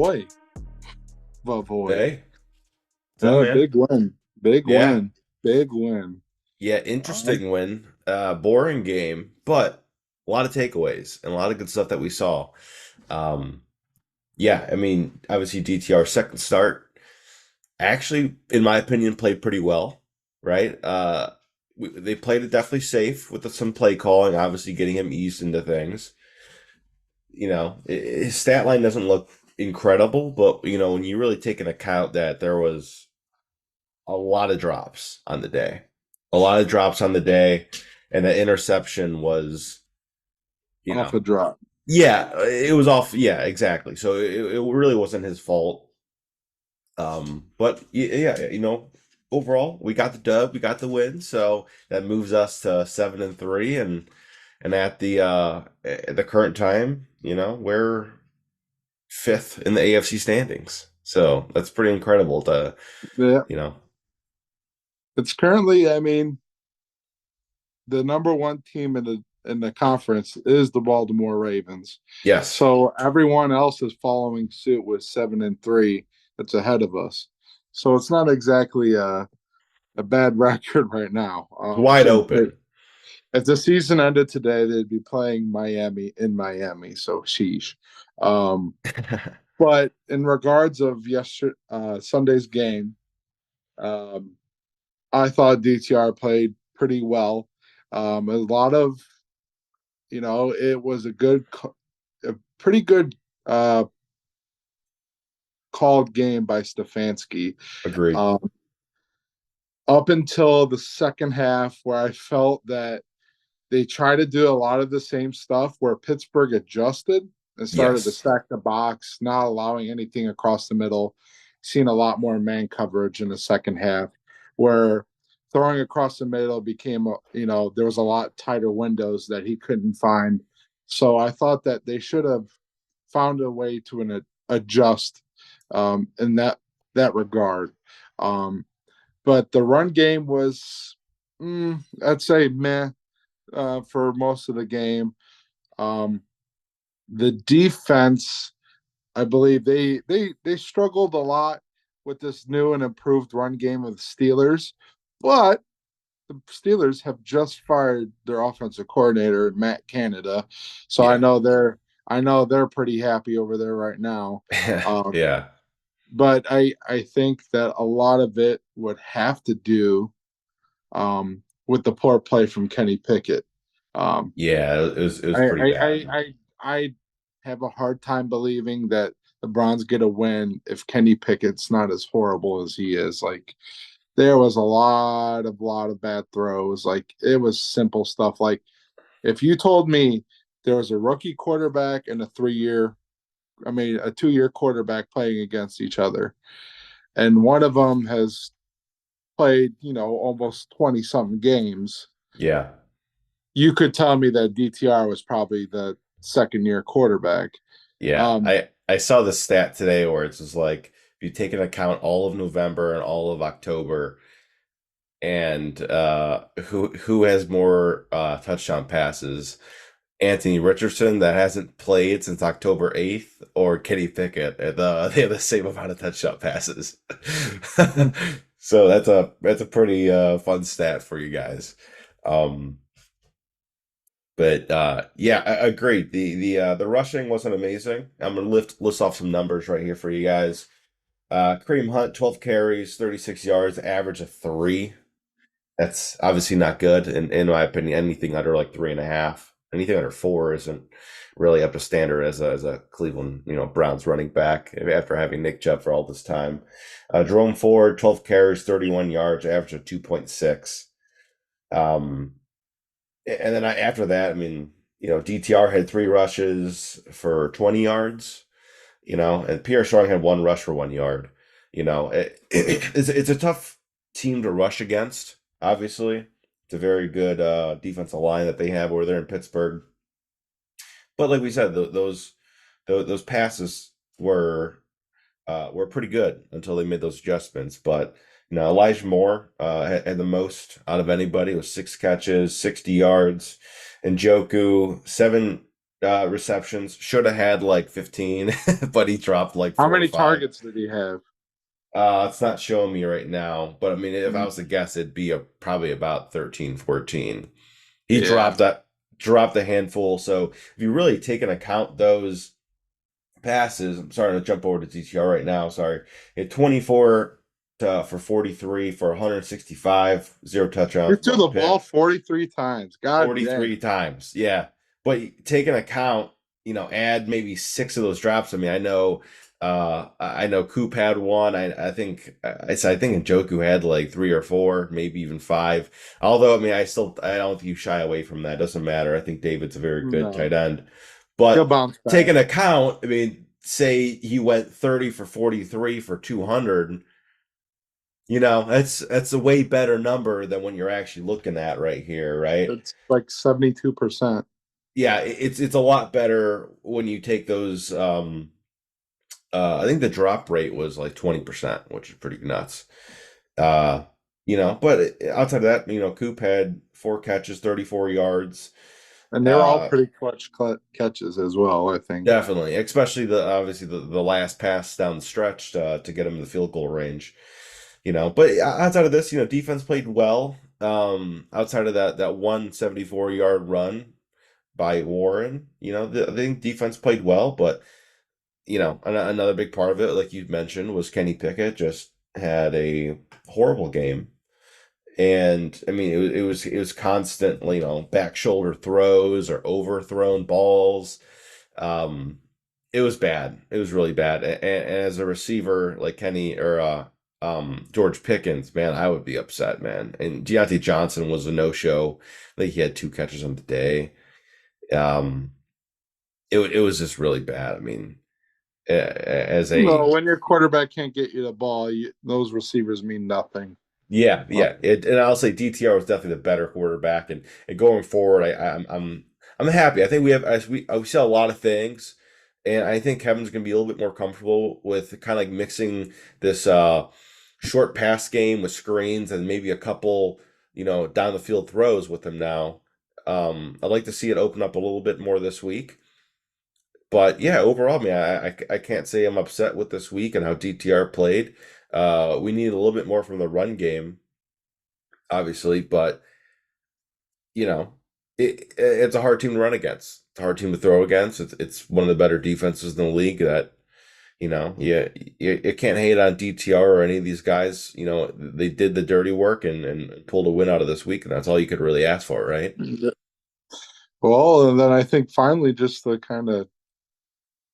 boy. Boy. Hey, what's up, man? Big win. Big Yeah, win. Big win. yeah, Uh, interesting win. Boring game, but a lot of takeaways and a lot of good stuff that we saw. Um, yeah, I mean, obviously DTR second start actually, in my opinion, played pretty well, right? They played it definitely safe with some play calling, obviously getting him eased into things. His stat line doesn't look incredible, but when you really take into account that there was a lot of drops on the day. A lot of drops on the day, and the interception was, you Off know, a drop. yeah, it was off. Yeah, exactly. So it really wasn't his fault. But yeah, overall we got the dub, we got the win, so that moves us to 7-3, and at the current time, we're fifth in the AFC standings. So that's pretty incredible to, Yeah. you know, It's currently, the number one team in the conference is the Baltimore Ravens. yes, So everyone else is following suit with 7-3 that's ahead of us. So it's not exactly a bad record right now. it's wide open. If the season ended today, they'd be playing Miami in Miami. So sheesh. Um, but in regards of Sunday's game, um, I thought DTR played pretty well. A lot of, it was a pretty good uh, called game by Stefanski. Agreed. Um, up until the second half, where I felt that they tried to do a lot of the same stuff where Pittsburgh adjusted and started to Yes. stack the box, not allowing anything across the middle. Seen a lot more man coverage in the second half, where throwing across the middle became, there was a lot tighter windows that he couldn't find. So I thought that they should have found a way to adjust in that regard. Um, but the run game was, I'd say, meh for most of the game. Um, the defense, I believe they struggled a lot with this new and improved run game of the Steelers, but the Steelers have just fired their offensive coordinator, Matt Canada, so I Yeah. know they're pretty happy over there right now. Um, Yeah. but I think that a lot of it would have to do with the poor play from Kenny Pickett. Um, Yeah. It was I, pretty I, I, bad. I, I have a hard time believing that the Browns get a win if Kenny Pickett's not as horrible as he is. Like there was a lot of bad throws. Like it was simple stuff. Like if you told me there was a rookie quarterback and a 2-year quarterback playing against each other, and one of them has played, almost 20 something games, Yeah. you could tell me that DTR was probably the second year quarterback. Yeah. Um, I saw the stat today where it's just like if you take into account all of November and all of October, and who has more touchdown passes, Anthony Richardson that hasn't played since October 8th, or Kenny Pickett. They have the same amount of touchdown passes. So that's a pretty fun stat for you guys. Um, but yeah, I agree. The rushing wasn't amazing. I'm gonna list off some numbers right here for you guys. Kareem Hunt, 12 carries, 36 yards, average of 3. That's obviously not good, in my opinion. Anything under like 3.5, anything under 4 isn't really up to standard as a Cleveland, Browns running back after having Nick Chubb for all this time. Jerome Ford, 12 carries, 31 yards, average of 2.6. Um, and then after that, I mean, DTR had 3 rushes for 20 yards, and Pierre Strong had 1 rush for 1 yard. It's a tough team to rush against, obviously. It's a very good defensive line that they have over there in Pittsburgh. But like we said, those passes were pretty good until they made those adjustments. But Elijah Moore had the most out of anybody with 6 catches, 60 yards, and Joku receptions. Should have had like 15, but he dropped like How four or many five. targets did he have? It's not showing me right now, but I mean, if I Mm, was to guess, it'd be probably about 13, 14. He yeah. dropped a handful. So if you really take into account those passes, I'm starting to jump over to DTR right now. Sorry, at 24 for 43 for 165, zero He touchdowns, threw one the ball pick. 43 times. God dang. 43 times. Yeah. But take an account, add maybe six of those drops. I mean, I know Coop had one. I think Njoku had like three or four, maybe even five. Although, I mean, I don't think you shy away from that. It doesn't matter. I think David's a very good tight No. end. He'll But bounce take back. an account, I mean, say he went 30 for 43 for 200. That's a way better number than what you're actually looking at right here, right? It's like 72%. Yeah, it's a lot better when you take those. I think the drop rate was like 20%, which is pretty nuts. Uh, but outside of that, Coop had four catches, 34 yards. And they were all Uh, pretty clutch catches as well, I think. Definitely, especially obviously the last pass down the stretch to get him in the field goal range. But outside of this, defense played well. Outside of that 174-yard run by Warren, I think defense played well, but another big part of it, like you mentioned, was Kenny Pickett just had a horrible game. And I mean, it was constantly, back shoulder throws or overthrown balls. Um, it was bad. It was really bad. And as a receiver like Kenny or George Pickens, man, I would be upset, man. And Deontay Johnson was a no-show. I think he had two catches on the day. Um, it was just really bad. I mean, as No, a when your quarterback can't get you the ball, those receivers mean nothing. Yeah, Uh, yeah. And I'll say DTR was definitely the better quarterback. And going forward, I'm happy. I think we saw a lot of things, and I think Kevin's going to be a little bit more comfortable with kind of like mixing this short pass game with screens and maybe a couple down the field throws with him now. I'd like to see it open up a little bit more this week. But yeah, overall, man, I can't say I'm upset with this week and how DTR played. We need a little bit more from the run game obviously, but you know, it's a hard team to run against. It's a hard team to throw against. It's one of the better defenses in the league that, yeah, you can't hate on DTR or any of these guys. They did the dirty work and pulled a win out of this week, and that's all you could really ask for, right? well, and then I think finally, just to kind of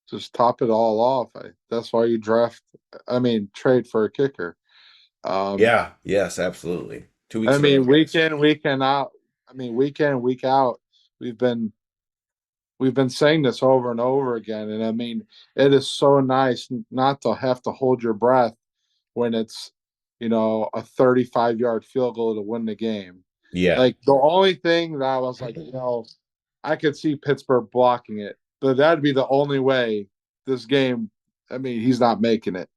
just top it all off, that's why you trade for a kicker. Um, Yeah, yes, absolutely. 2 weeks I for no mean, week guys. in, weekend out. Week in, week out, we've been we've been saying this over and over again, and I mean, it is so nice not to have to hold your breath when it's a 35-yard field goal to win the game. Yeah, Like the only thing that I was like, I could see Pittsburgh blocking it, but that'd be the only way this game. I mean, he's not making it.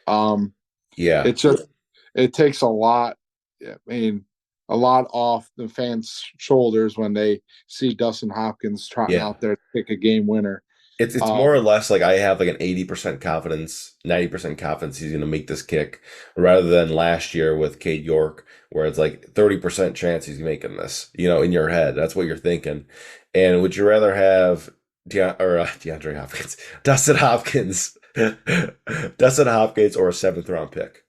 Um, yeah, it's just it takes a lot. I mean, a lot off the fans' shoulders when they see Dustin Hopkins trotting yeah. out there to pick a game winner. It's more or Um, less like I have like an 80% confidence, 90% confidence he's going to make this kick rather than last year with Cade York, where it's like 30% chance he's making this, in your head. That's what you're thinking. And would you rather have DeAndre Hopkins, Dustin Hopkins, Dustin Hopkins, or a seventh round pick?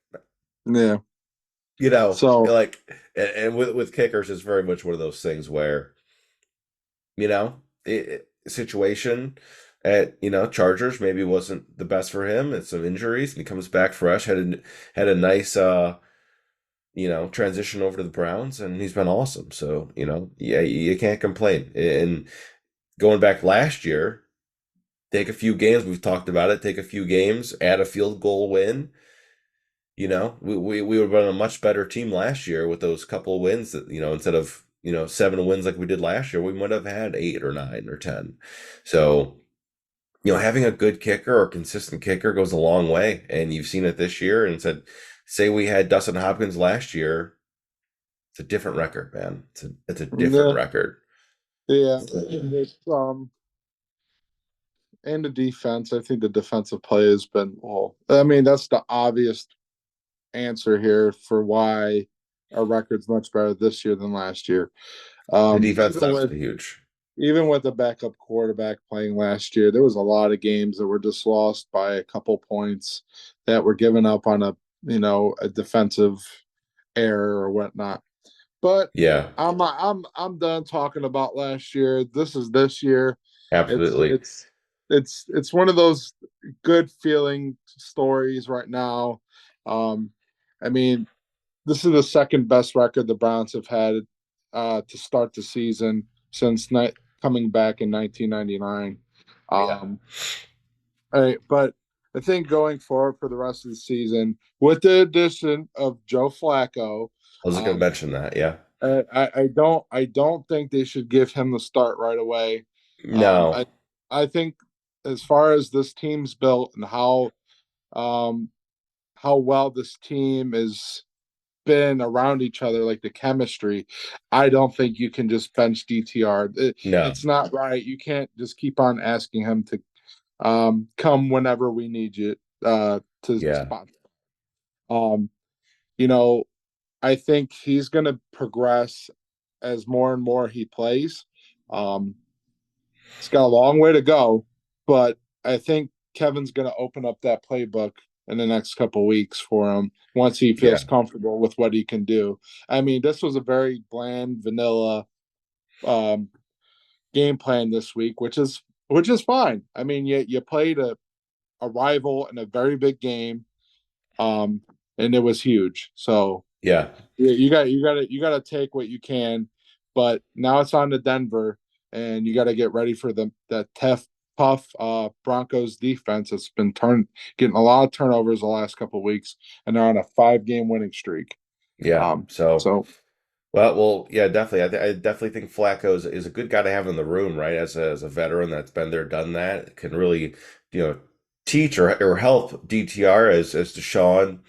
yeah. So Like, and with kickers, it's very much one of those things where situation at Chargers maybe wasn't the best for him. It's some injuries, and he comes back fresh. Had a nice transition over to the Browns, and he's been awesome. So yeah, you can't complain. And going back last year, take a few games. We've talked about it. Take a few games, add a field goal win. We would have been a much better team last year with those couple of wins that, instead of, seven wins like we did last year, we might have had eight or nine or 10. So, having a good kicker or consistent kicker goes a long way. And you've seen it this year and say we had Dustin Hopkins last year, it's a different record, man. It's a different yeah, record. yeah. It's and the defense. I think the defensive play has been well. I mean, that's the obvious answer here for why our record's much better this year than last year. The defense is Even with absolutely huge. the backup quarterback playing last year, there was a lot of games that were just lost by a couple points that were given up on a defensive error or whatnot. But Yeah, I'm done talking about last year. This is this year. It's absolutely. it's it's one of those good feeling stories right now. Um, I mean, this is the second best record the Browns have had to start the season since coming back in 1999. Yeah, All right, but I think going forward for the rest of the season, with the addition of Joe Flacco, I was going to um, mention that. Yeah. I don't think they should give him the start right away. Um, No. I I think as far as this team's built and um, how well this team has been around each other, like the chemistry, I don't think you can just bench DTR. No. It's not right. You can't just keep on asking him to come whenever we need you to Yeah. spot. Um, you know, I think he's going to progress as more and more he plays. Um, he's got a long way to go, but I think Kevin's going to open up that playbook in the next couple of weeks for him once he feels Yeah. comfortable with what he can do. I mean, this was a very bland, vanilla um, game plan this week, which is fine. I mean, you played a rival in a very big game, um, and it was huge. So Yeah. yeah, you got to take what you can, but now it's on to Denver, and you got to get ready for that tough Broncos defense that's been getting a lot of turnovers the last couple of weeks, and they're on a 5-game winning streak. Yeah. Um, So, so well, yeah, definitely. I definitely think Flacco is a good guy to have in the room, right? As a veteran that's been there, done that, can really, you know, teach or help DTR as Deshaun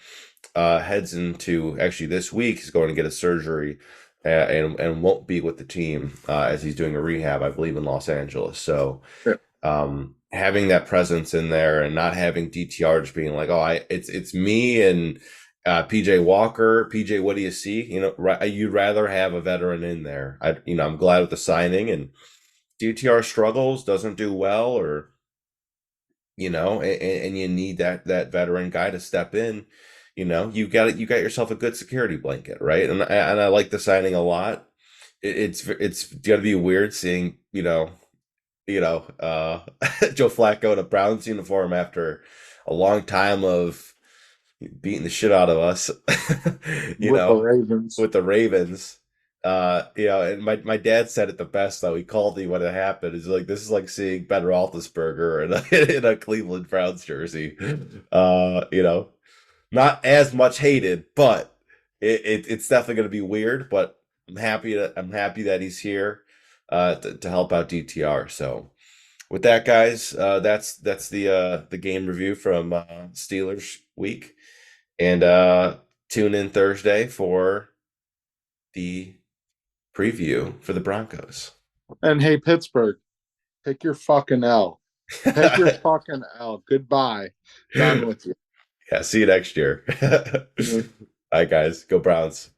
heads into actually this week. He's going to get a surgery and won't be with the team as he's doing a rehab, I believe, in Los Angeles. So yeah, having that presence in there and not having DTR just being like, oh, it's me and PJ Walker, PJ, what do you see? You know, you'd rather have a veteran in there. I'm glad with the signing, and DTR struggles, doesn't do well, or and you need that veteran guy to step in. You got yourself a good security blanket, right? And I like the signing a lot. It's gonna be weird seeing Joe Flacco in a Browns uniform after a long time of beating the shit out of us, you with the know, Ravens. with the Ravens. And my dad said it the best though. He called me when it happened. He's like, "This is like seeing Ben Roethlisberger in in a Cleveland Browns jersey." Not as much hated, but it's definitely going to be weird. But I'm happy that he's here to help out DTR. So with that, guys, that's the game review from Steelers week, and tune in Thursday for the preview for the Broncos. And hey, Pittsburgh, take your fucking L. Take your fucking L. Goodbye. Done with you. Yeah, see you next year. All right, guys, go Browns.